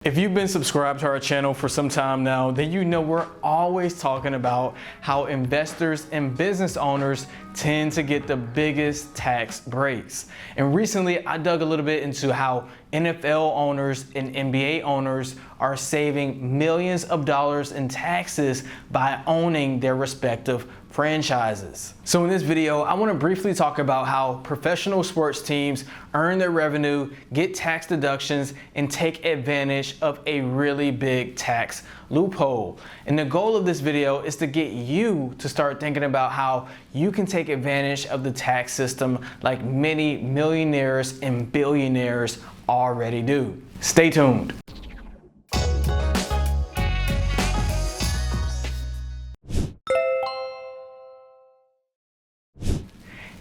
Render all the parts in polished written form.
If you've been subscribed to our channel for some time now, then you know we're always talking about how investors and business owners tend to get the biggest tax breaks. And recently I dug a little bit into how NFL owners and NBA owners are saving millions of dollars in taxes by owning their respective franchises. So in this video, I want to briefly talk about how professional sports teams earn their revenue, get tax deductions, and take advantage of a really big tax loophole. And the goal of this video is to get you to start thinking about how you can take advantage of the tax system like many millionaires and billionaires already do. Stay tuned.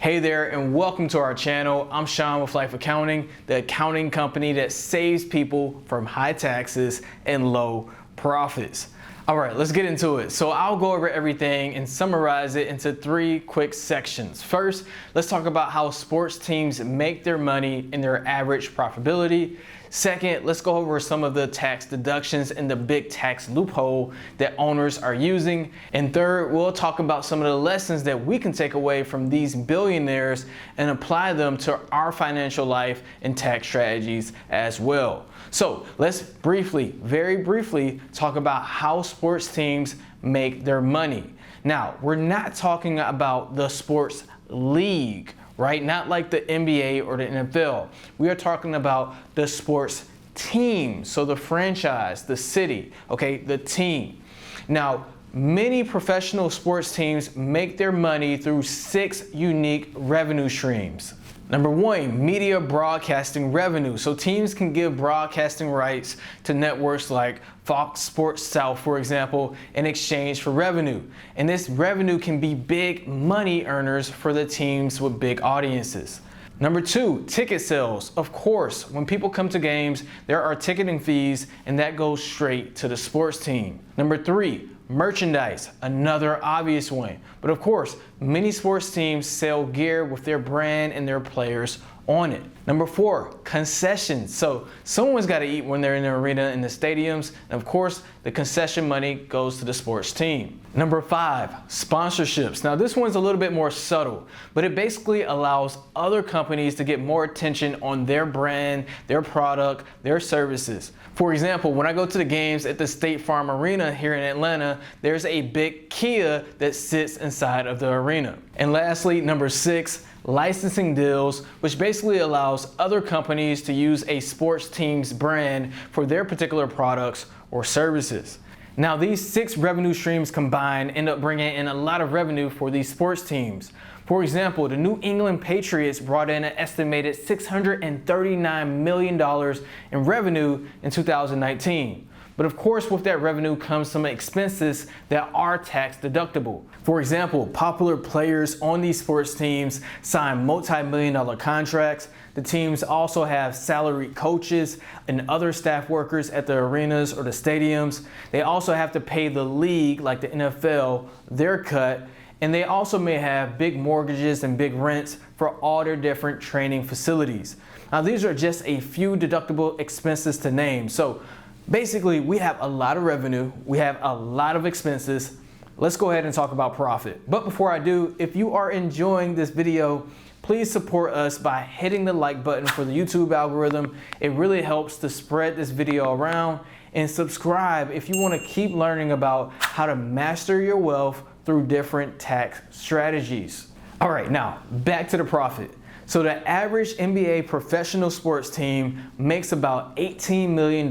Hey there and welcome to our channel. I'm Sean with Life Accounting, the accounting company that saves people from high taxes and low profits. All right, let's get into it. So I'll go over everything and summarize it into three quick sections. First, let's talk about how sports teams make their money and their average profitability. Second, let's go over some of the tax deductions and the big tax loophole that owners are using. And third, we'll talk about some of the lessons that we can take away from these billionaires and apply them to our financial life and tax strategies as well. So let's very briefly talk about how sports teams make their money. Now, we're not talking about the sports league, right? Not like the NBA or the NFL. We are talking about the sports team. So the franchise, the city, okay, the team. Now, many professional sports teams make their money through 6 unique revenue streams. Number 1, media broadcasting revenue. So teams can give broadcasting rights to networks like Fox Sports South, for example, in exchange for revenue. And this revenue can be big money earners for the teams with big audiences. Number 2, ticket sales. Of course, when people come to games, there are ticketing fees, and that goes straight to the sports team. Number 3, merchandise, another obvious one. But of course, many sports teams sell gear with their brand and their players on it. Number 4, concessions. So someone's got to eat when they're in the arena and the stadiums. And of course, the concession money goes to the sports team. Number 5, sponsorships. Now this one's a little bit more subtle, but it basically allows other companies to get more attention on their brand, their product, their services. For example, when I go to the games at the State Farm Arena here in Atlanta, there's a big Kia that sits inside of the arena. And lastly, number 6, licensing deals, which basically allows other companies to use a sports team's brand for their particular products or services. Now, these 6 revenue streams combined end up bringing in a lot of revenue for these sports teams. For example, the New England Patriots brought in an estimated $639 million in revenue in 2019. But of course, with that revenue comes some expenses that are tax deductible. For example, popular players on these sports teams sign multi-million-dollar contracts. The teams also have salaried coaches and other staff workers at the arenas or the stadiums. They also have to pay the league, like the NFL, their cut. And they also may have big mortgages and big rents for all their different training facilities. Now, these are just a few deductible expenses to name. So basically, we have a lot of revenue, we have a lot of expenses. Let's go ahead and talk about profit. But before I do, if you are enjoying this video, please support us by hitting the like button for the YouTube algorithm. It really helps to spread this video around. And subscribe if you want to keep learning about how to master your wealth through different tax strategies. All right, now back to the profit. So the average NBA professional sports team makes about $18 million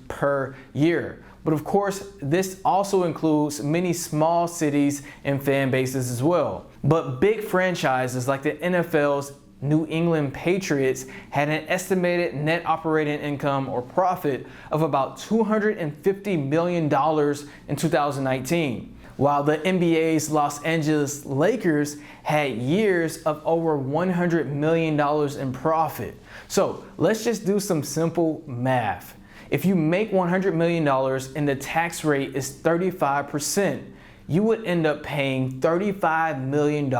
per year. But of course, this also includes many small cities and fan bases as well. But big franchises like the NFL's New England Patriots had an estimated net operating income or profit of about $250 million in 2019. While the NBA's Los Angeles Lakers had years of over $100 million in profit. So let's just do some simple math. If you make $100 million and the tax rate is 35%, you would end up paying $35 million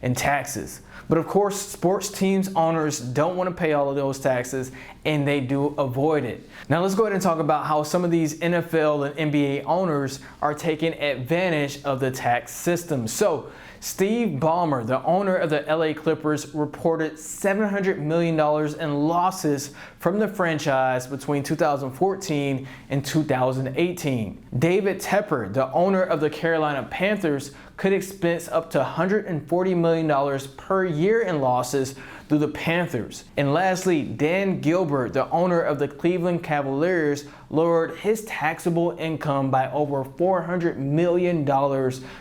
in taxes. But of course, sports teams owners don't want to pay all of those taxes, and they do avoid it. Now let's go ahead and talk about how some of these NFL and NBA owners are taking advantage of the tax system. So Steve Ballmer, the owner of the LA Clippers, reported $700 million in losses from the franchise between 2014 and 2018. David Tepper, the owner of the Carolina Panthers, could expense up to $140 million per year in losses through the Panthers. And lastly, Dan Gilbert, the owner of the Cleveland Cavaliers, lowered his taxable income by over $400 million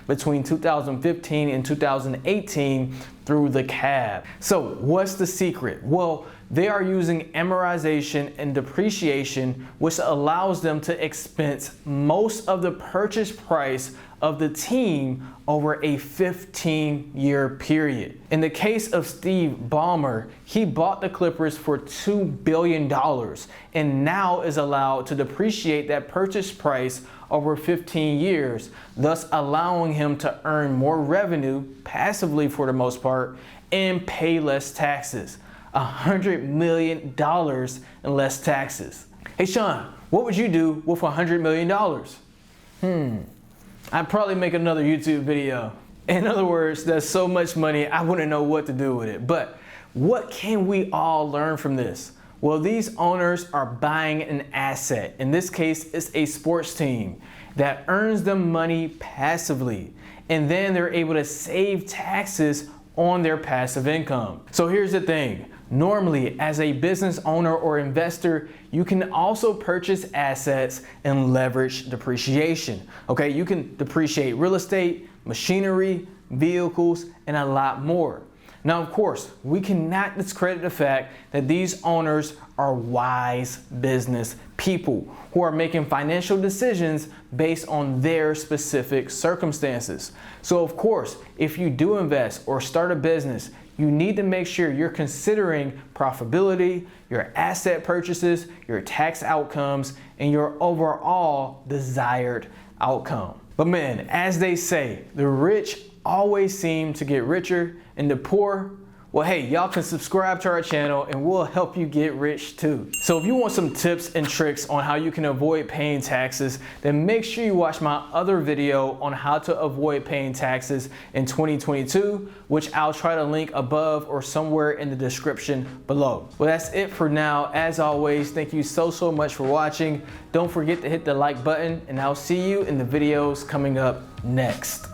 between 2015 and 2018 through the Cav. So what's the secret? Well, they are using amortization and depreciation, which allows them to expense most of the purchase price of the team over a 15-year period. In the case of Steve Ballmer, he bought the Clippers for $2 billion and now is allowed to depreciate that purchase price over 15 years, thus allowing him to earn more revenue passively for the most part and pay less taxes. $100 million in less taxes. Hey Sean, what would you do with $100 million? I'd probably make another YouTube video. In other words, there's so much money, I wouldn't know what to do with it. But what can we all learn from this? Well, these owners are buying an asset. In this case, it's a sports team that earns them money passively. And then they're able to save taxes on their passive income. So here's the thing. Normally, as a business owner or investor, you can also purchase assets and leverage depreciation. Okay, you can depreciate real estate, machinery, vehicles, and a lot more. Now, of course, we cannot discredit the fact that these owners are wise business people who are making financial decisions based on their specific circumstances. So, of course, if you do invest or start a business, you need to make sure you're considering profitability, your asset purchases, your tax outcomes, and your overall desired outcome. But man, as they say, the rich always seem to get richer and the poor, well, hey, y'all can subscribe to our channel and we'll help you get rich too. So if you want some tips and tricks on how you can avoid paying taxes, then make sure you watch my other video on how to avoid paying taxes in 2022, which I'll try to link above or somewhere in the description below. Well, that's it for now. As always, thank you so much for watching. Don't forget to hit the like button and I'll see you in the videos coming up next.